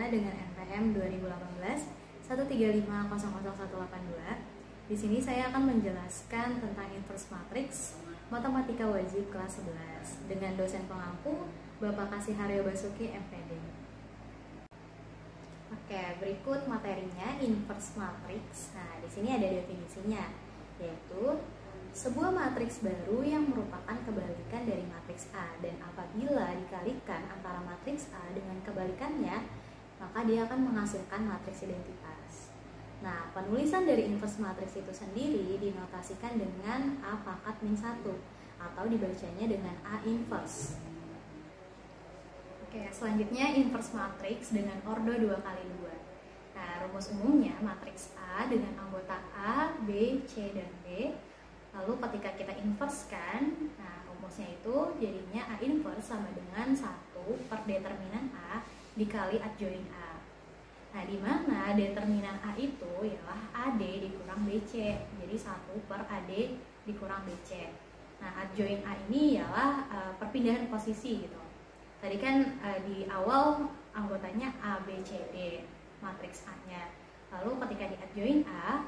Matematika dengan NPM 2018 135000182. Di sini saya akan menjelaskan tentang inverse matrix Matematika wajib kelas 11 dengan dosen pengampu Bapak Kasihharyo Basuki MPD. Oke, berikut materinya inverse matrix. Nah, di sini ada definisinya, yaitu sebuah matriks baru yang merupakan kebalikan dari matriks A, dan apabila dikalikan antara matriks A dengan kebalikannya, maka dia akan menghasilkan matriks identitas. Nah, penulisan dari inverse matriks itu sendiri dinotasikan dengan A pangkat min 1 atau dibacanya dengan A inverse. Oke, selanjutnya inverse matriks dengan ordo 2 kali 2. Nah, rumus umumnya matriks A dengan anggota A, B, C, dan D. Lalu ketika kita inversekan, nah rumusnya itu jadinya A inverse sama dengan 1 per determinan A dikali adjoin A. Nah, di mana determinan A itu ialah AD dikurang BC, jadi 1 per AD dikurang BC. Nah, adjoin A ini ialah perpindahan posisi gitu. Tadi kan di awal anggotanya A, B, C, D, matriks A-nya. Lalu ketika di adjoin A,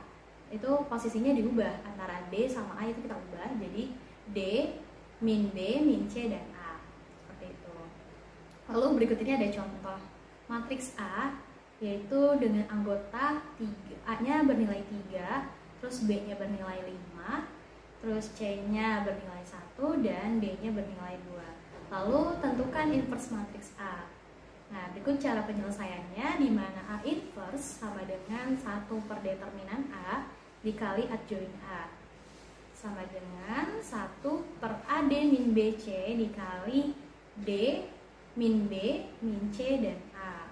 itu posisinya diubah, antara D sama A itu kita ubah jadi D min B min C dan A, seperti itu. Lalu berikut ini ada contoh matriks A, yaitu dengan anggota 3, A-nya bernilai 3, terus B-nya bernilai 5, terus C-nya bernilai 1, dan D-nya bernilai 2. Lalu tentukan inverse matriks A. Nah, berikut cara penyelesaiannya, di mana A inverse sama dengan 1 per determinan A dikali adjoin A sama dengan 1 per AD min BC dikali D min B min C dan A.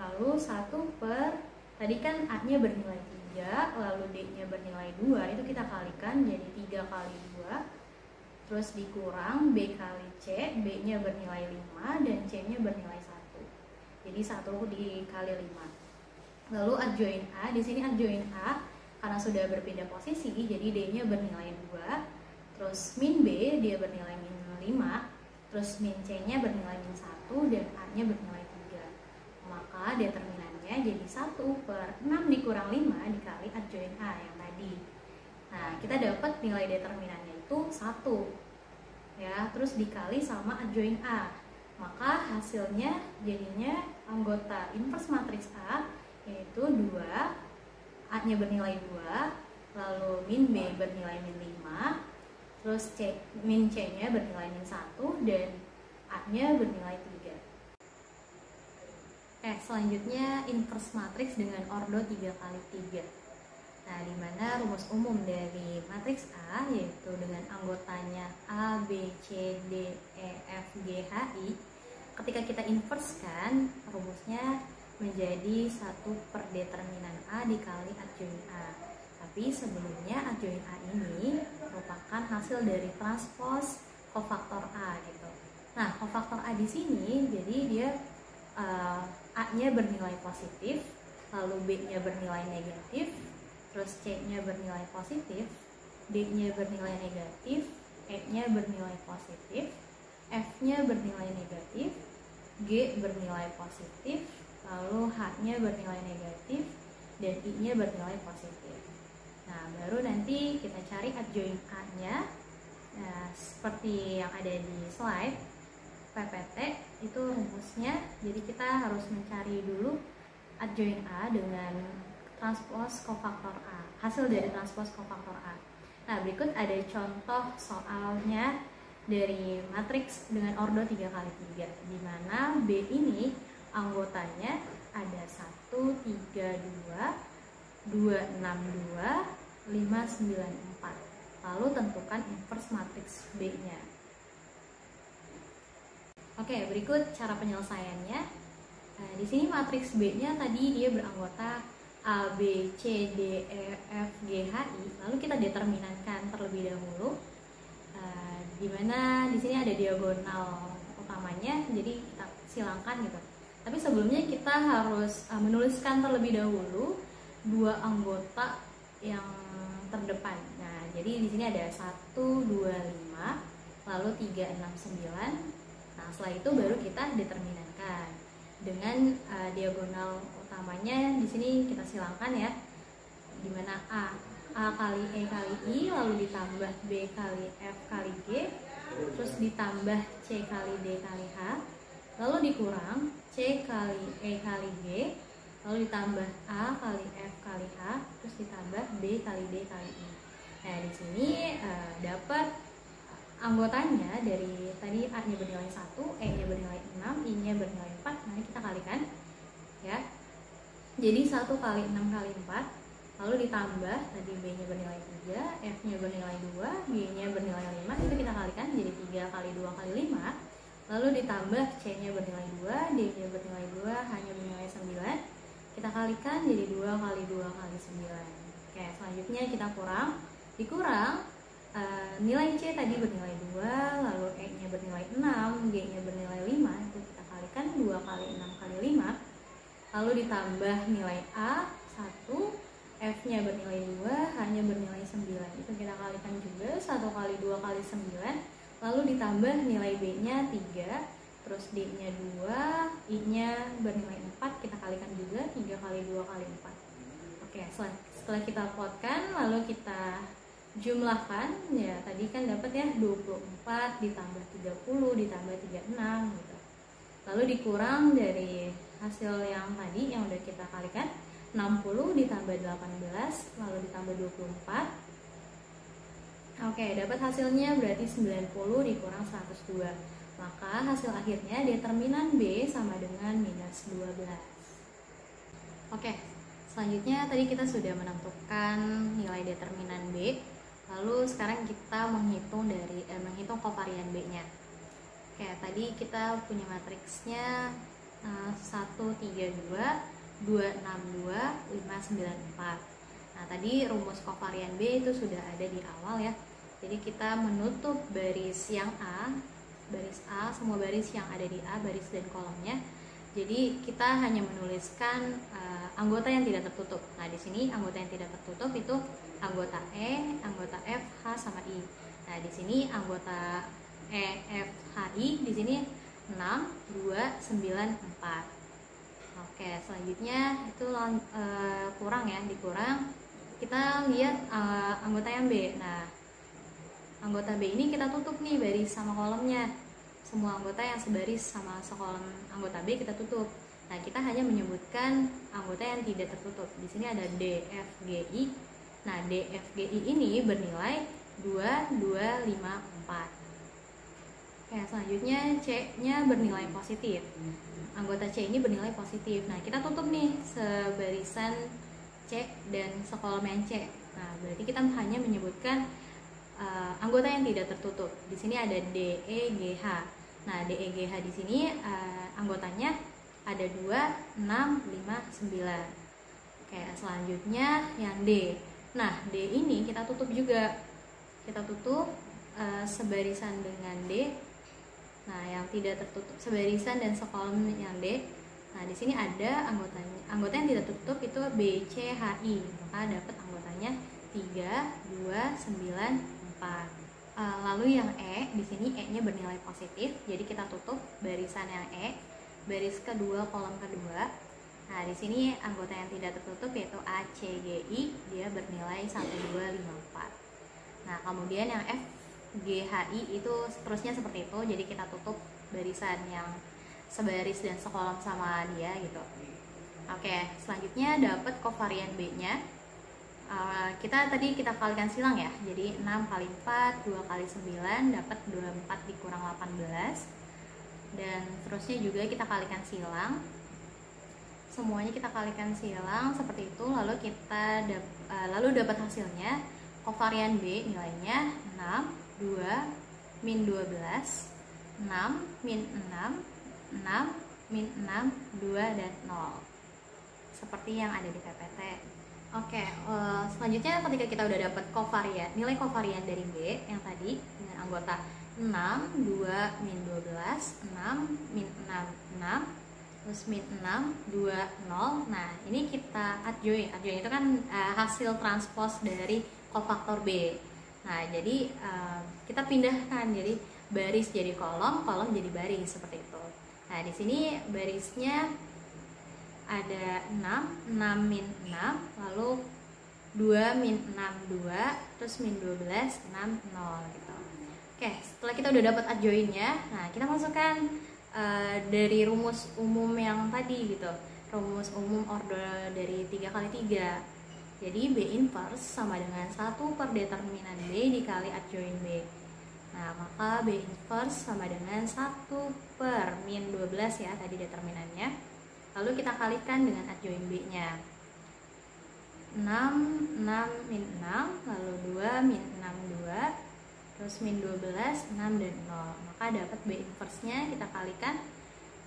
Lalu 1 per, tadi kan A-nya bernilai 3, lalu D-nya bernilai 2, itu kita kalikan jadi 3 kali 2, terus dikurang B kali C, B-nya bernilai 5 dan C-nya bernilai 1. Jadi 1 dikali 5. Lalu adjoin A, di sini adjoin A karena sudah berpindah posisi, jadi D-nya bernilai 2, terus min B dia bernilai min 5, terus min C-nya bernilai min 1, dan A-nya bernilai 3. Maka determinannya jadi 1 per 6 dikurang 5 dikali adjoin A yang tadi. Nah, kita dapat nilai determinannya itu 1, ya, terus dikali sama adjoin A. Maka hasilnya jadinya anggota inverse matriks A yaitu 2, A-nya bernilai 2, lalu min B bernilai min 5, terus min C-nya bernilai min 1, dan A-nya bernilai 3. Selanjutnya inverse matriks dengan ordo 3 kali 3. Nah, di mana rumus umum dari matriks A yaitu dengan anggotanya A, B, C, D, E, F, G, H, I. Ketika kita inversekan, rumusnya menjadi 1 per determinan A dikali adjoin A. Tapi sebelumnya adjoin A ini merupakan hasil dari transpos kofaktor A gitu. Nah, kofaktor A di sini jadi dia A-nya bernilai positif, lalu B-nya bernilai negatif, terus C-nya bernilai positif, D-nya bernilai negatif, E-nya bernilai positif, F-nya bernilai negatif, G bernilai positif, lalu H-nya bernilai negatif, dan I-nya bernilai positif. Nah, baru nanti kita cari adjoin A-nya. Nah, seperti yang ada di slide PPT itu rumusnya. Jadi kita harus mencari dulu adjoin A dengan transpos kofaktor A, hasil dari transpos kofaktor A. Nah, berikut ada contoh soalnya dari matriks dengan ordo 3 kali 3, di mana B ini anggotanya ada 1, 3, 2, 2, 6, 2, 5, 9, 4. Lalu tentukan inverse matriks B-nya. Oke, berikut cara penyelesaiannya. Nah, di sini matriks B-nya tadi dia beranggota A, B, C, D, E, F, G, H, I. Lalu kita determinankan terlebih dahulu. Di mana di sini ada diagonal utamanya, jadi kita silangkan gitu. Tapi sebelumnya kita harus menuliskan terlebih dahulu 2 anggota yang terdepan. Nah, jadi di sini ada 1, 2, 5, lalu 3, 6, 9. Nah, setelah itu baru kita determinankan. dengan diagonal utamanya di sini kita silangkan ya, dimana A kali E kali I, lalu ditambah B kali F kali G, terus ditambah C kali D kali H, lalu dikurang C kali E kali G, lalu ditambah A kali F kali H, terus ditambah B kali D kali I. Nah di sini dapat anggotanya dari tadi A-nya bernilai 1, E-nya bernilai 6, I-nya bernilai 4. Nah kita kalikan ya. Jadi 1 kali 6 kali 4, lalu ditambah tadi B-nya bernilai 3, F-nya bernilai 2, G-nya bernilai 5, itu kita kalikan jadi 3 kali 2 kali 5. Lalu ditambah C-nya bernilai 2, D-nya bernilai 2, H-nya bernilai 9. Kita kalikan jadi 2 kali 2 kali 9. Oke, selanjutnya kita dikurang nilai C tadi bernilai 2, lalu E-nya bernilai 6, G-nya bernilai 5, itu kita kalikan 2 kali 6 kali 5. Lalu ditambah nilai A 1, F-nya bernilai 2, H-nya bernilai 9, itu kita kalikan juga 1 kali 2 kali 9. Lalu ditambah nilai B-nya 3, terus D-nya 2, I-nya bernilai 4, kita kalikan juga 3 kali 2 kali 4. Oke, setelah kita plotkan lalu kita jumlahkan ya, tadi kan dapat ya 24 ditambah 30 ditambah 36 gitu. Lalu dikurang dari hasil yang tadi yang udah kita kalikan, 60 ditambah 18 lalu ditambah 24. Oke, dapat hasilnya berarti 90 dikurang 102. Maka hasil akhirnya determinan B sama dengan minus 12. Oke, selanjutnya tadi kita sudah menentukan nilai determinan B. Lalu sekarang kita menghitung kovarian B-nya. Oke, tadi kita punya matriksnya 1, 3, 2, 2, 6, 2, 5, 9, 4. Nah, tadi rumus kovarian B itu sudah ada di awal ya. Jadi kita menutup baris yang baris A, semua baris yang ada di A, baris dan kolomnya. Jadi kita hanya menuliskan anggota yang tidak tertutup. Nah, di sini anggota yang tidak tertutup itu anggota E, anggota F, H sama I. Nah, di sini anggota E, F, H, I di sini 6, 2, 9, 4. Oke, selanjutnya itu kurang ya, dikurang. Kita lihat anggota yang B. Nah, anggota B ini kita tutup nih baris sama kolomnya. Semua anggota yang sebaris sama sekolom anggota B kita tutup. Nah, kita hanya menyebutkan anggota yang tidak tertutup. Di sini ada D, F, G, I. Nah, D, F, G, I ini bernilai 2, 2, 5, 4. Oke, selanjutnya C-nya bernilai positif. Anggota C ini bernilai positif. Nah, kita tutup nih sebarisan C dan sekolom yang C. Nah, berarti kita hanya menyebutkan anggota yang tidak tertutup. Di sini ada D, E, G, H. Nah, D, E, G, H di sini anggotanya ada 2, 6, 5, 9. Oke, selanjutnya yang D. Nah, D ini kita tutup juga. Kita tutup sebarisan dengan D. Nah, yang tidak tertutup sebarisan dan sekolom yang D. Nah, di sini ada anggota yang tidak tertutup itu B, C, H, I. Maka dapat anggotanya 3, 2, 9, 4. Lalu yang E, di sini E-nya bernilai positif. Jadi kita tutup barisan yang E, baris kedua, kolom kedua. Nah, di sini anggota yang tidak tertutup yaitu A, C, G, I, dia bernilai 1, 2, 5, 4. Nah, kemudian yang F, G, H, I itu seterusnya seperti itu. Jadi kita tutup barisan yang sebaris dan sekolom sama dia gitu. Oke, selanjutnya dapat kovarian B-nya. Kita kalikan silang ya. Jadi 6 kali 4, 2 kali 9 dapat 24 dikurang 18. Dan seterusnya juga kita kalikan silang. Semuanya kita kalikan silang seperti itu, lalu dapat hasilnya kovarian B nilainya 6, 2, min 12, 6, min 6, 6, min 6, 2, dan 0 seperti yang ada di PPT. Oke, selanjutnya ketika kita udah dapat nilai kovarian dari B yang tadi dengan anggota 6, 2, min 12, 6, min 6, 6, terus min 6, 2, 0. Nah, ini kita adjoin. Adjoin itu kan hasil transpose dari kofaktor B. Nah, jadi kita pindahkan, jadi baris jadi kolom, kolom jadi baris seperti itu. Nah, di sini barisnya ada 6, 6 min 6, lalu 2 min 6, 2, terus min 12, 6, 0 gitu. Oke, setelah kita udah dapat adjoinnya, nah kita masukkan dari rumus umum yang tadi gitu. Rumus umum order dari 3 kali 3. Jadi B inverse sama dengan 1 per determinan B dikali adjoin B. Nah, maka B inverse sama dengan 1 per min 12 ya tadi determinannya. Lalu kita kalikan dengan adjoin B-nya. 6, 6 min 6, lalu 2 min 6, 2, terus min 12, 6 dan 0. Maka dapat B inverse-nya kita kalikan.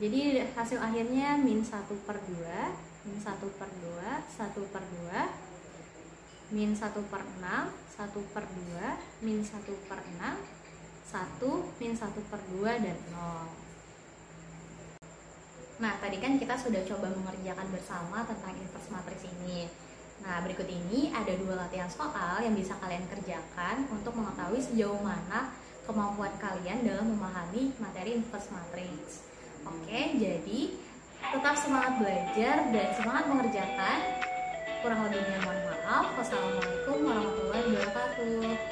Jadi hasil akhirnya min 1 per 2, min 1 per 2, 1 per 2, min 1 per 6, 1 per 2, min 1 per 6, 1, min 1 per 2, dan 0. Nah, tadi kan kita sudah coba mengerjakan bersama tentang inverse matriks ini. Nah, berikut ini ada 2 latihan soal yang bisa kalian kerjakan untuk mengetahui sejauh mana kemampuan kalian dalam memahami materi inverse matriks. Oke, jadi tetap semangat belajar dan semangat mengerjakan. Kurang lebihnya mohon maaf. Wassalamualaikum warahmatullahi wabarakatuh.